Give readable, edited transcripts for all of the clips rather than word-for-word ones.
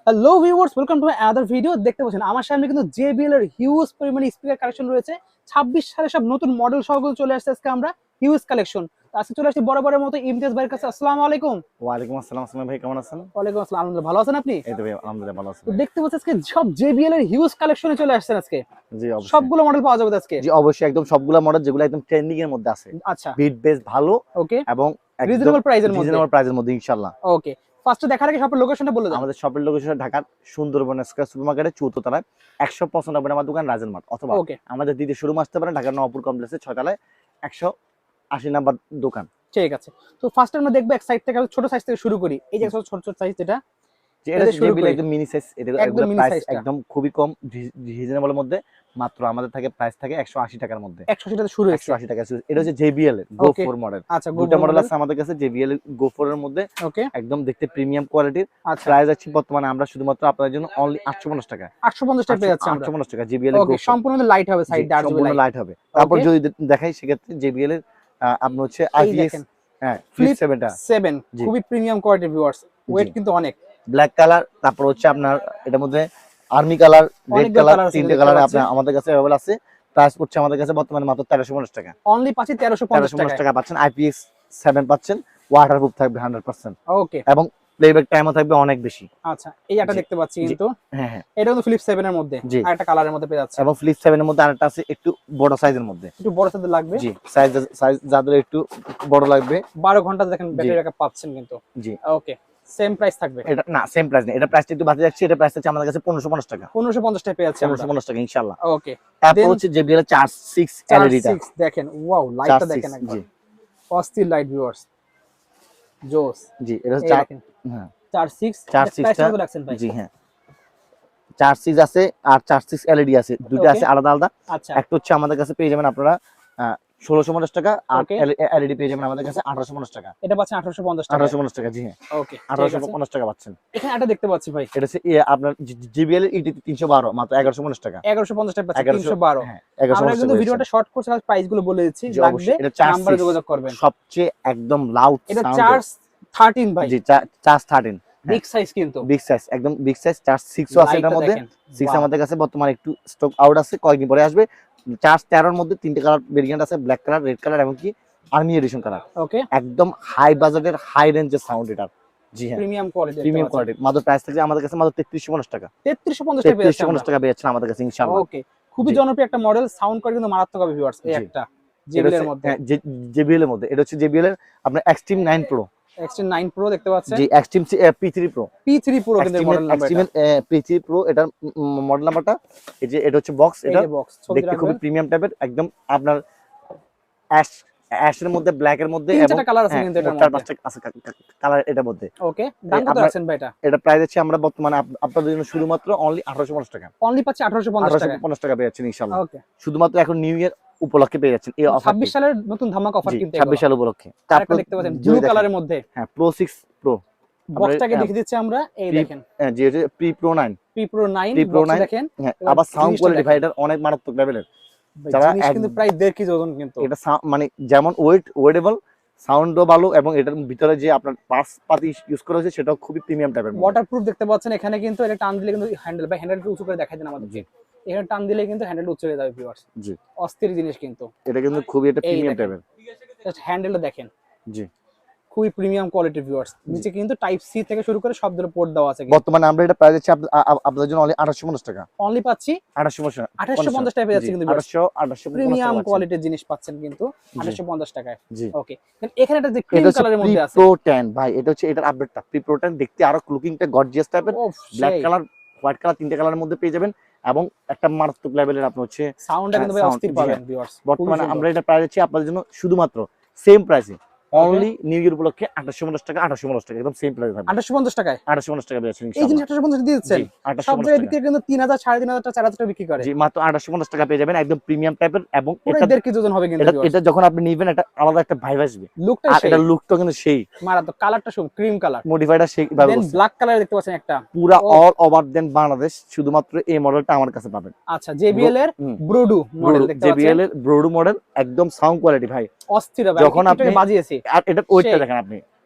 Hello viewers, welcome to other video. দেখতে পাচ্ছেন আমার সামনে কিন্তু JBL এর হিউজ পরিমাণে স্পিকার কালেকশন রয়েছে। 26 সালে সব নতুন মডেল সহগুলো চলে আসছে আজকে আমরা হিউজ কালেকশন। আজকে চলে আসছি বরাবরের মতো ইমতিয়াজ ভাইয়ের কাছে। আসসালামু আলাইকুম। ওয়ালাইকুম আসসালাম। আসসালাম ভাই, কেমন আছেন? ওয়ালাইকুম আসসালাম, আলহামদুলিল্লাহ ভালো আছেন আপনি? এই তো ভাই, আলহামদুলিল্লাহ ভালো আছি তো ভাই। দেখতে পাচ্ছেন আজকে সব JBL এর হিউজ কালেকশনে চলে আসছেন আজকে। জি অবশ্যই। সবগুলো মডেল পাওয়া যাবে আজকে। জি অবশ্যই, একদম সবগুলা মডেল যেগুলো একদম ট্রেন্ডিং এর মধ্যে আছে। আচ্ছা, বিট বেস ভালো ওকে, এবং একদম রিজনেবল প্রাইসের মধ্যে। রিজনেবল প্রাইসের মধ্যে ইনশাআল্লাহ। ওকে, ফার্স্টে দেখার আগে শপের লোকেশনটা বলে দেন। আমাদের শপের লোকেশন ঢাকার সুন্দরবন স্কয়ার সুপারমার্কেটের ৪র্থ তলায় ১৯৫ আমার দোকান রাজেন মার্ট, অথবা ওকে, আমাদের দ্বিতীয় শোরুম আসতে পারেন ঢাকার নবপুর কমপ্লেক্সের ৬ তলায় ১৮০ নাম্বার দোকান। ঠিক আছে। তো ফার্স্টে আমরা দেখবো এক সাইড থেকে, ছোট সাইজ থেকে শুরু করি। এই যে ছোট ছোট সাইজ যেটা, যে এটা JBL একদম মিনি সাইজ, এটা একদম মিনি প্রাইস সাইজটা একদম খুবই কম, রিজনেবলের মধ্যে। মাত্র আমাদের থাকে প্রাইস থাকে ১৮০ টাকার মধ্যে। 180 টাকা শুরু হয়েছে। ১৮০ টাকা। এটা হচ্ছে JBL এর Go ওকে, 4 মডেল। আচ্ছা, দুটো মডেল আছে আমাদের কাছে JBL এর Go 4 এর মধ্যে, ওকে, একদম দেখতে প্রিমিয়াম কোয়ালিটির। আচ্ছা, প্রাইস আছে বর্তমানে আমরা শুধুমাত্র আপনাদের জন্য অনলি 850 টাকা। 850 টাকা পেয়ে যাচ্ছে আমরা। 850 টাকা JBL এর Go ওকে, 4। সম্পূর্ণ লাইট হবে, সাইড ডার্ক সম্পূর্ণ লাইট। লাইট হবে। তারপর ওকে, যদি দেখাই সেক্ষেত্রে JBL এর আপনার হচ্ছে এই IPS, দেখেন হ্যাঁ, ফ্লিপ ফ্লিপ 7 টা 7, জি খুবই প্রিমিয়াম কোয়ালিটির ভিউয়ার্স। ওয়েট জি কিন্তু অনেক, ব্ল্যাক কালার। তারপর হচ্ছে আপনার এটার মধ্যে আর্মি কালার, রেড অনেকগুলো কালার, কালার আছে তিনটে দেখতে কালারে পাচ্ছি। আপনার আমাদের কাছে अवेलेबल আছে। প্রাইস পড়ছে আমাদের কাছে বর্তমানে মাত্র 1350 টাকা। অনলি পাচ্ছি 1350 1350 টাকায়। টাকা পাচ্ছেন। IPS 7 পাচ্ছেন, ওয়াটারপ্রুফ থাকবে 100%, ওকে, এবং প্লেব্যাক টাইমও থাকবে অনেক বেশি। আচ্ছা, এই একটা জি দেখতে পাচ্ছি জি কিন্তু হ্যাঁ হ্যাঁ এটা কিন্তু ফ্লিপ 7 এর মধ্যে, জি। আরেকটা কালারের মধ্যে পেয়ে যাচ্ছে। এবং ফ্লিপ 7 এর মধ্যে আরেকটা আছে একটু বড় সাইজের মধ্যে। একটু বড় সাইজের লাগবে। জি, সাইজ সাইজ যাদের একটু বড় লাগবে। 12 ঘন্টা দেখেন জি ব্যাটারি ব্যাকআপ পাচ্ছেন কিন্তু। জি। ওকে, সেম প্রাইস থাকবে। এটা না, সেম প্রাইস না, এটা প্রাইসটা একটু বাড়তে যাচ্ছে। এটা প্রাইস হচ্ছে আমাদের কাছে 1550 টাকা। 1550 টাকা পেয়ে যাচ্ছে আমরা। 1550 টাকা ইনশাআল্লাহ। ওকে, তারপর দেন হচ্ছে JBL এর 46 LED টা। 46 দেখেন, ওয়াও, লাইটটা 46 দেখেন একবার, জি অস্থির লাইট ভিউয়ার্স, জোস। জি। এটা এই 4, দেখেন হ্যাঁ 46, 46 প্রাইস টা কত রাখছেন ভাই? জি হ্যাঁ। 46 আছে আর 46 LED আছে, দুটো ওকে, আছে আলাদা আলাদা। আচ্ছা, একটা হচ্ছে আমাদের কাছে পেয়ে যাবেন আপনারা 1650 টাকা, আর ওকে, LED পেয়ে যাবেন আমাদের কাছে 1850 টাকা। এটা পাচ্ছেন 1850 টাকা। 1850 টাকা জি হ্যাঁ, ওকে, ঠিক আছে। 1850 টাকা পাচ্ছেন। এখানে একটা দেখতে পাচ্ছি ভাই, এটা হচ্ছে আপনার JBL এর ET 312 মাত্র 1150 টাকা। 1150 টাকা পাচ্ছেন, 1100 312। হ্যাঁ, আমরা 1150 কিন্তু টাকা ভিডিওটা শর্ট করে প্রাইস গুলো বলে দিচ্ছি, জি লাগবে অবশ্যই। এটা 46 নাম্বারে যোগাযোগ করবেন। সবচেয়ে একদম লাউড এটা সাউন্ড। চার্জ 13 ভাই, জি, চার্জ 13, বিগ সাইজ কিন্তু। বিগ সাইজ, একদম বিগ সাইজ। চার্জ 6 ও আছে এটার লাইটটা মধ্যে। দেখেন, 6 ওয়াও। আমাদের কাছে বর্তমানে একটু স্টক আউট আছে, কয়েকদিন পরে আসবে। চার্জ 13 এর মধ্যে তিনটে কালার ভেরিয়েন্ট আছে, ব্ল্যাক কালার, রেড কালার এবং কি আর্মি এডিশন কালার। ওকে, একদম হাই বাজেটের, হাই রেঞ্জের সাউন্ড এটা। জি হ্যাঁ, প্রিমিয়াম কোয়ালিটি, প্রিমিয়াম কোয়ালিটি। মাত্র প্রাইস থাকছে আমাদের কাছে মাত্র 3350 টাকা। 3350 টাকা পেয়ে যাচ্ছে 3350 আমরা। টাকা পেয়েছেন আমাদের কাছে ইনশাআল্লাহ। ওকে, খুবই জি জনপ্রিয় একটা মডেল, সাউন্ড কোয়ালিটি কিন্তু মারাত্মক হবে ভিউয়ার্স। এই জি। একটা এটা JBL এর হচ্ছে মধ্যে, হ্যাঁ, JBL এর মধ্যে। এটা হচ্ছে JBL এর আপনার Xtreme 9 Pro। Extreme 9 Pro দেখতে পাচ্ছেন। জি, Xtreme P3 Pro। P3 Pro কিন্তু মডেল নাম্বার এটা। Xtreme P3 Pro এটার মডেল নাম্বারটা। এই যে এটা হচ্ছে বক্স, এই এটা যে বক্স, ছবি দেখতে খুবই রাখবেন। প্রিমিয়াম টাইপের, একদম আপনার অ্যাশ, অ্যাশের মধ্যে, ব্ল্যাক এর মধ্যে, তিন এবং চারটা কালার আছে হ্যাঁ কিন্তু এটার চার মধ্যে। পাঁচটা আছে কালার এটার মধ্যে। ওকে, দাম কত আপনার রাখছেন ভাই এটা? এটা প্রাইস আছে আমরা বর্তমানে আপনাদের জন্য শুধুমাত্র অনলি 1850 টাকা। অনলি পাচ্ছি 1850 টাকা। 1850 টাকা পেয়ে যাচ্ছেন ইনশাআল্লাহ। ওকে, শুধুমাত্র এখন নিউ ইয়ার উপলক্ষে পেয়ে যাচ্ছেন এই অফারটি। 26 সালের নতুন ধামাকা অফার জি, কিন্তু 26 সাল উপলক্ষে। আরেকটা তারপর দেখতে পাচ্ছেন যদি ব্লু দেখেন, কালারের মধ্যে, হ্যাঁ Pro 6 Pro বক্সটাকে দেখে দিচ্ছি আমরা। এই দেখেন জি, এটা Pre Pro 9, P Pro 9 Pre Pro box 9 দেখেন। হ্যাঁ। এবার আবার সাউন্ড জিনিসটা কোয়ালিটি ভাই দেখেন এটার অনেক মারাত্মক লেভেলের। ভাই, যারা জিনিস কিন্তু প্রায় 1.5 কেজি ওজন কিন্তু। এটা মানে যেমন ওয়েটেবল, সাউন্ডও ভালো, এবং এটার ভিতরে যে আপনার পার্টস পাতি ইউজ করা হয়েছে সেটাও খুবই প্রিমিয়াম টাইপের। ওয়াটারপ্রুফ দেখতে পাচ্ছেন এখানে কিন্তু। এটা টান দিলে কিন্তু হ্যান্ডেল, ভাই হ্যান্ডেলটা উঁচু করে দেখাই দেন আমাদের। জি এখানে টান দিলে কিন্তু হ্যান্ডেল উঁচু হয়ে যাবে ভিউয়ার্স। জি, অস্থির জিনিস কিন্তু। এটা কিন্তু খুবই একটা এই প্রিমিয়াম দেখেন, টাইপের। জাস্ট হ্যান্ডেলটা দেখেন, জি খুবই প্রিমিয়াম কোয়ালিটির ভিউয়ার্স। নিচে কিন্তু টাইপ সি থেকে শুরু করে সব ধরনের পোর্ট দেওয়া আছে। বর্তমানে আমরা এটা প্রাইস আছে আপনাদের জন্য অনলি 1850 টাকা। অনলি পাচ্ছি 1850 টাকা পেয়ে যাচ্ছে কিন্তু ভিউয়ার্স। 1850 প্রিমিয়াম টাকা। কোয়ালিটির জিনিস পাচ্ছেন কিন্তু 1850 টাকায়। জি, ওকে, এখানে একটা যে এটা ক্রিম হচ্ছে কালারের Pre মধ্যে আছে। Pro 10 ভাই, এটা হচ্ছে এটার আপডেটটা। Pre Pro 10 দেখতে আরো লুকিংটা গর্জিয়াস টাইপের, ওফ, ব্ল্যাক সেই কালার, হোয়াইট কালার, তিনটে কালারের মধ্যে পেয়ে যাবেন, এবং একটা মারাত্মক লেভেলের আপনার হচ্ছে সাউন্ডটা কিন্তু ভাই sound। অস্থির জি পাবেন হ্যাঁ। ভিউয়ার্স। বর্তমানে আমরা এটা প্রাইস দিচ্ছি আপনাদের জন্য শুধুমাত্র সেম প্রাইসে, ওকে, অনলি নিউ ইয়ার উপলক্ষে 1850 টাকা। 1850 টাকা একদম সেম প্রাইস থাকবে। 1850 টাকায় 1850 টাকা পেয়েছেন এই জিনিস ইনশাআল্লাহ। 1850 দিয়ে দিচ্ছেন। জি, সব 1850 জায়গায় টাকা। বিক্রি কিন্তু 3000, 3500 টাকা, 4000 টাকা বিক্রি করে। জি, মাত্র 1850 টাকা পেয়ে যাবেন, একদম প্রিমিয়াম টাইপের। এবং পুরো এটা 1.5 কেজি ওজন হবে কিন্তু এটা ভিউয়ার্স। এটা যখন আপনি নিবেন একটা আলাদা একটা ভাইব আসবে। লুকটা আর সেই এটা লুকটা কিন্তু সেই মারাত্মক। কালারটা শুন, ক্রিম কালার। মডিফাইডটা সেই ভাবে দেন করছে। ব্ল্যাক কালার দেখতে পাচ্ছেন একটা। পুরা ও, অল ওভার দেন বাংলাদেশ শুধুমাত্র এই মডেলটা আমার কাছে পাবেন। আচ্ছা, JBL এর ব্রুডু মডেল দেখতে পাচ্ছেন। JBL এর ব্রোডু মডেল, একদম সাউন্ড কোয়ালিটি ভাই অস্থির হবে। যখন আমি আপনি একটু বাজিয়েছি। আর এটা ওয়েটটা সেই দেখেন আপনি,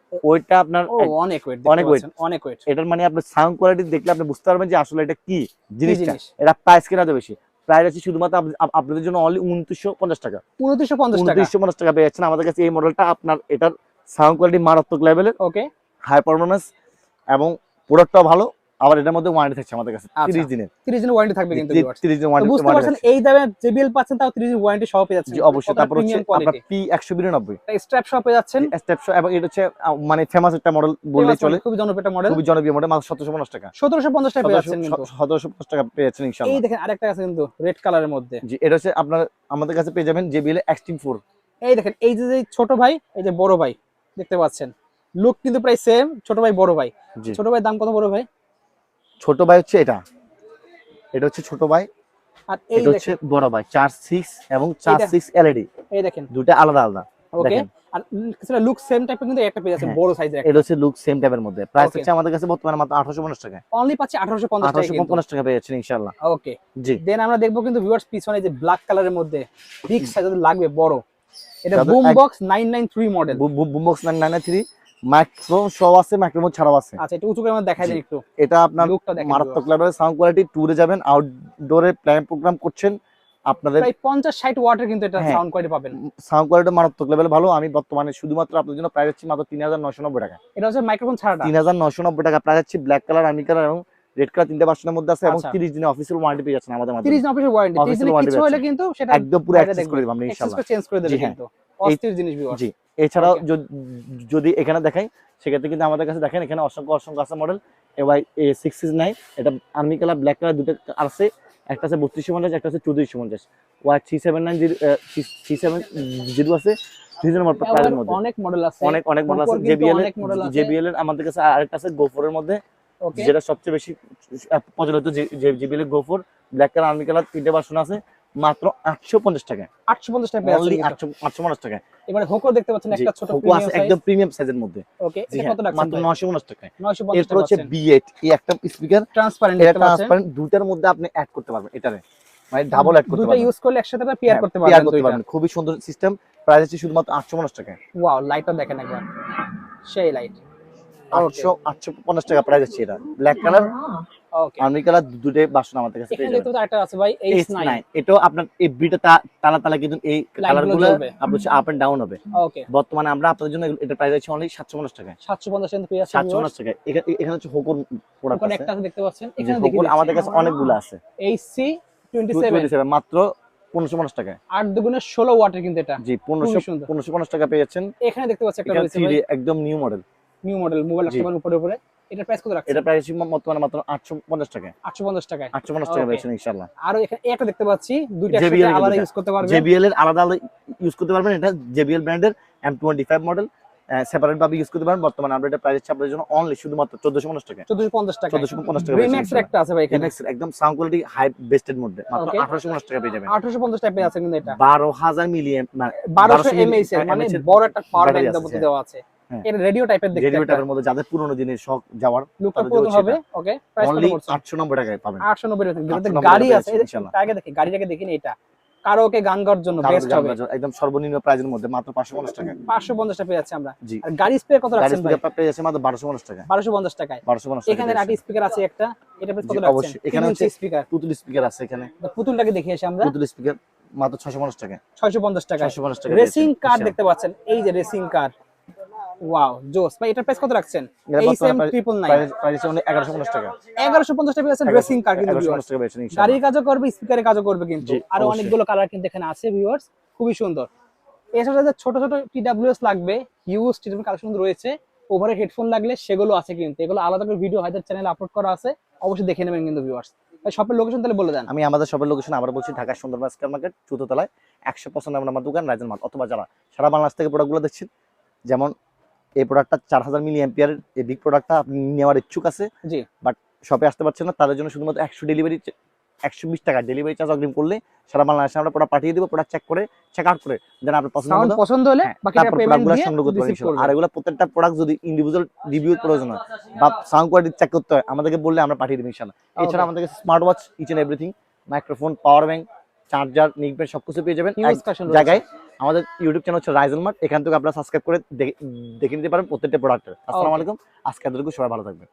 ওইটা আপনার ও অনেক ওয়েট, অনেক weight। অনেক ওয়েট। এটার মানে আপনার সাউন্ড কোয়ালিটি দেখলে আপনি বুঝতে পারবেন যে আসলে এটা কি জিনিসটা। জিনিস? এটা প্রাইস কেনা তো বেশি, প্রাইস আছে শুধুমাত্র আপনাদের জন্য অনলি 2950 টাকা। 2950 টাকা। 2950 টাকা পেয়ে যাচ্ছেন আমাদের কাছে এই মডেলটা। আপনার এটার সাউন্ড কোয়ালিটি মারাত্মক লেভেলের, ওকে, হাই পারফরম্যান্স এবং প্রোডাক্টটাও ভালো। আবার এটার মধ্যে ওয়ারেন্টি থাকছে আমাদের কাছে আচ্ছা। 30 দিনের। 30 দিনের ওয়ারেন্টি থাকবে কিন্তু ভিউয়ার্স। 30 দিনের তো ওয়ারেন্টি বুঝতে পারছেন এই দামে JBL পাচ্ছেন, তাও 30 দিন ওয়ারেন্টি সহ পেয়ে যাচ্ছেন। জি অবশ্যই। তারপর হচ্ছে প্রিমিয়াম আপনার কোয়ালিটি P192 স্ট্র্যাপ সহ পেয়ে যাচ্ছেন। স্টেপ এবং এটা হচ্ছে মানে ফেমাস একটা মডেল বললেই চলে, খুবই জনপ্রিয় একটা মডেল। খুবই জনপ্রিয় মডেল। মাত্র 1750 টাকা। 1750 টাকা পেয়ে যাচ্ছেন কিন্তু। 1750 টাকা পেয়ে যাচ্ছেন এই ইনশাআল্লাহ। দেখেন আরেকটা আছে কিন্তু রেড কালারের মধ্যে। জি এটা হচ্ছে আপনার আমাদের কাছে পেয়ে যাবেন JBL Extreme 4। এই দেখেন এই যে যে ছোট ভাই, এই যে বড় ভাই দেখতে পাচ্ছেন, লুক কিন্তু প্রায় সেম। ছোট ভাই বড় ভাই, জি ছোট ভাই দাম কত, বড় ভাই? ছোট ভাই হচ্ছে এটা হচ্ছে ছোট ভাই, আর এই এটা হচ্ছে দেখেন, বড় ভাই। 4.6 এবং 4.6 LED এই দেখেন দুটো আলাদা আলাদা। ওকে। দেখেন আর কিছুটা লুক সেম টাইপের কিন্তু একটা পেয়ে যাচ্ছেন হ্যাঁ, বড় সাইজের। এটা হচ্ছে লুক সেম টাইপের মধ্যে। Price Okay. হচ্ছে আমাদের কাছে বর্তমানে মাত্র 1850 টাকা। অনলি পাচ্ছি 1850 টাকা কিন্তু। 1850 টাকা পেয়ে যাচ্ছেন ইনশাআল্লাহ। ওকে, জি দেন আমরা দেখবো কিন্তু ভিউয়ার্স পিছনে যে ব্ল্যাক কালারের মধ্যে বিগ সাইজ লাগবে বড়, এটা যাদের broom box 993 model. Boombox 993 microphone সহ আছে, মাইক্রোফোন ছাড়াও আছে। আচ্ছা এটা উঁচু করে আমরা দেখাই দেন একটু এটা আপনার লুকটা দেখেন। মারাত্মক লেভেলের সাউন্ড কোয়ালিটি। ট্যুরে যাবেন, আউটডোরে প্ল্যান প্রোগ্রাম করছেন, আপনাদের প্রায় 50-60 ওয়াটের কিন্তু এটা হ্যাঁ, সাউন্ড কোয়ালিটি পাবেন। সাউন্ড কোয়ালিটি মারাত্মক লেভেল ভালো। আমি বর্তমানে শুধুমাত্র আপনাদের জন্য প্রাইস হচ্ছে মাত্র 3990 টাকা। এটা হচ্ছে মাইক্রোফোন ছাড়াটা। 3990 টাকা প্রাইস হচ্ছে। ব্ল্যাক কালার, আর্মি কালার এবং রেড কালার তিনটা ভার্সনের মধ্যে আছে এবং আচ্ছা। 30 দিনের অফিসিয়াল ওয়ারেন্টি পেয়ে যাচ্ছেন আমাদের মাধ্যমে। 30 দিন অফিসের ওয়ারেন্টি, 30 দিনে Official warranty কিছু হলে আছে। কিন্তু সেটা একদম পুরো অ্যাক্সেস করে দিব আমরা ইনশাআল্লাহ। চেঞ্জ করে দেবে জি হ্যাঁ। কিন্তু অস্থির জিনিস ভিউয়ার্স। জি এছাড়াও Okay. যদি এখানে দেখাই সেক্ষেত্রে কিন্তু আমাদের কাছে দেখেন এখানে অসংখ্য আছে মডেল। এবার A669 এটা আর্মি কালার ব্ল্যাক কালার দুটো আছে, একটা আছে 3250, একটা আছে 3450। Y379 370 আছে 3 নম্বর প্রাইসের মধ্যে। অনেক মডেল আছে, অনেক মডেল আছে। JBL এর আমাদের কাছে আরেকটা আছে GoPro এর মধ্যে, ওকে। যেটা সবচেয়ে বেশি প্রচলিত। JBL এর GoPro black colour army colour তিনটে ভার্সন আছে মাত্র 850 টাকা। 850 টাকা পেয়ে অনলি যাচ্ছেন। 850 টাকা। এবারে হোকো দেখতে পাচ্ছেন একটা ছোট Poco প্রিমিয়াম আছে সাইজ। একদম প্রিমিয়াম সাইজের মধ্যে। ওকে, জি এটা হ্যাঁ, কত রাখছেন মাত্র ভাই? 950 টাকায়। 950 এরপর টাকা হচ্ছে পাচ্ছেন। B8 এই একটা স্পিকার, ট্রান্সপারেন্ট এটা দেখতে পাচ্ছেন। ট্রান্সপারেন্ট, দুটার মধ্যে আপনি অ্যাড করতে পারবেন এটারে, মানে ডাবল অ্যাড করতে দুটো পারবেন। ইউজ করলে একসাথে পেয়ার হ্যাঁ, করতে pair পারবেন করতে দুইটা। পারবেন। খুবই সুন্দর সিস্টেম। প্রাইস হচ্ছে শুধুমাত্র 850 টাকা। ওয়াও, লাইটটা দেখেন একবার, সেই লাইট। 850 টাকা প্রাইস আছে। এটা black colour okay, army colour দুটোই বাসন আমাদের কাছে এখানে পেয়ে দেখতে যাবেন। পাচ্ছেন আরেকটা আছে ভাই H9। এটাও আপনার এই বিটা তালা তালা কিন্তু এই কালারগুলো জ্বলবে। আপনার হচ্ছে আপ এন্ড ডাউন হবে। ওকে, বর্তমানে আমরা আপনাদের জন্য এটা প্রাইস আছে অনলি 750 টাকা। 750 টাকা পেয়ে যাচ্ছেন। 750 টাকা। এখানে হচ্ছে হোকর প্রোডাক্ট ওখানে আছে। একটা আছে দেখতে পাচ্ছেন, যে এখানে হোকর দেখে আমাদের কাছে অনেকগুলো আছে। HC27 27 মাত্র 1550 টাকা। 8 দুগুণে 16 ওয়াটের কিন্তু এটা। জি খুবই সুন্দর। 1550 টাকা পেয়ে যাচ্ছেন। এখানে দেখতে পাচ্ছেন একটা এখানে রয়েছে ভাই, 3D একদম new model. New model mobile জি। রাখতে উপরে উপরে। এটার প্রাইস কত রাখছেন? এটা প্রাইস বর্তমানে মাত্র 850 টাকা। 850 টাকায়। 850 টাকা Okay. পেয়েছেন ইনশাআল্লাহ। আর এখানে একটা দেখতে পাচ্ছি, দুইটা JBL একসাথে এর আলাদা দুইটা। ইউজ করতে পারবেন। JBL এর আলাদা আলাদা ইউজ করতে পারবেন। এটা JBL ব্র্যান্ডের M25 মডেল, সেপারেট ভাবে ইউজ করতে পারবেন। বর্তমানে আমরা এটা প্রাইস হচ্ছে আপনাদের জন্য অনলি শুধুমাত্র 1450 টাকা। 1450 টাকা। 1450 টাকা রিম্যাক্স এর একটা আছে ভাই এখানে, MX এর একদম সাউন্ড কোয়ালিটি হাই বেস্টেড মধ্যে মাত্র Okay. 1850 টাকা পেয়ে যাবেন। 1850 টাকা পেয়ে আছে কিন্তু এটা। 12000 মিলি মানে 1200 mAh এর, মানে বড় একটা পাওয়ার battery ব্যাংক আছে, মধ্যে দেওয়া আছে। হ্যাঁ। এটা রেডিও টাইপের দেখতে রেডিও একটা। টাইপের মধ্যে যাদের পুরনো দিনের শখ যাওয়ার লুকটা তাদের পুরো জন্য হবে। ওকে, প্রাইস কত অনলি পড়ছে? 890 টাকায় পাবেন। 890 টাকা। যেটাতে 890 গাড়ি টাকা আছে, পেয়েছি, ইনশাআল্লাহ। আগে দেখি গাড়িটাকে দেখিনি। এটা কারোকে গান গাওয়ার জন্য বেস্ট হবে। একদম সর্বনিম্ন প্রাইসের মধ্যে মাত্র 550 টাকা। 550 টাকা পেয়ে যাচ্ছে আমরা। জি। আর গাড়ি স্পিকার কত গাড়ি রাখছেন ভাই? স্পিকার পেয়ে যাচ্ছে মাত্র 1250 টাকা। 1250 টাকায়। 1250 টাকা। এখানে রাটি স্পিকার আছে একটা, এটা প্রাইস কত জি, রাখছেন? অবশ্যই। এখানে হচ্ছে স্পিকার, পুতুল স্পিকার আছে এখানে। পুতুলটাকে দেখে এসে আমরা পুতুল স্পিকার মাত্র 650 টাকা। 650 টাকায়। 650 টাকা। রেসিং কার দেখতে পাচ্ছেন, এই যে রেসিং কার, ওয়াও জোস ভাই। এটার প্রাইস কত রাখছেন? HM 999 প্রাইস অনলি 1150 টাকা। 1150 টাকা পেয়েছেন রেসিং কার কিন্তু ভিউয়ার্স। 1150 টাকা পেয়েছেন ইনশাআল্লাহ। গাড়ির কাজও করবে, স্পিকারের কাজও করবে কিন্তু। জি, আরো অবশ্যই। অনেকগুলো কালার কিন্তু এখানে আছে ভিউয়ার্স, খুবই সুন্দর। এছাড়া যে ছোট ছোট TWS লাগবে, হিউজ TWS কালেকশন রয়েছে। ওভারে হেডফোন লাগলে সেগুলো আছে কিন্তু, এগুলো আলাদা করে ভিডিও হায়দার চ্যানেলে আপলোড করা আছে, অবশ্যই দেখে নেবেন কিন্তু ভিউয়ার্স। ভাই শপের লোকেশন তাহলে বলে দেন। আমি আমাদের শপের লোকেশন আবার বলছি, Dhaka Sundarban square market 4th তলায় 100% আমার দোকান রাইজেন মাল। অথবা যারা সারা বাংলাদেশ থেকে প্রোডাক্টগুলো দেখছেন, যেমন এই প্রোডাক্টটা 4000 মিলি অ্যাম্পিয়ারের এই বিগ প্রোডাক্টটা আপনি নেওয়ার ইচ্ছুক আছে, জি, বাট শপে আসতে পারছেন না, তাদের জন্য শুধুমাত্র 120 টাকা ডেলিভারি চার্জ অগ্রিম করলে সারা বাংলাদেশে আমরা প্রোডাক্ট পাঠিয়ে দিব। প্রোডাক্ট চেক আউট করে দেন আপনার সাউন্ড পছন্দ হলে বাকি টাকা পেমেন্ট প্রোডাক্টগুলো দিয়ে সংগ্রহ করতে রিসিভ পারেন। করবেন। আর এগুলো প্রত্যেকটা প্রোডাক্ট যদি ইন্ডিভিজুয়াল রিভিউ প্রয়োজন হয় বা সাউন্ড কোয়ালিটি চেক করতে হয়, আমাদেরকে বললে আমরা পাঠিয়ে দেব ইনশাআল্লাহ। এছাড়া আমাদের কাছে smart watch, each and everything, microphone, power bank, charger, নিকবেন সবকিছু পেয়ে যাবেন হিউজ এক কালেকশন জায়গায়। আমাদের ইউটিউব চ্যানেল হচ্ছে রাইজেল মার্ট, এখান থেকে আপনারা সাবস্ক্রাইব করে দেখে নিতে পারেন প্রত্যেকটা প্রোডাক্টের। আসসালামু আলাইকুম, আজকে এতটুকু, সবাই ভালো থাকবেন।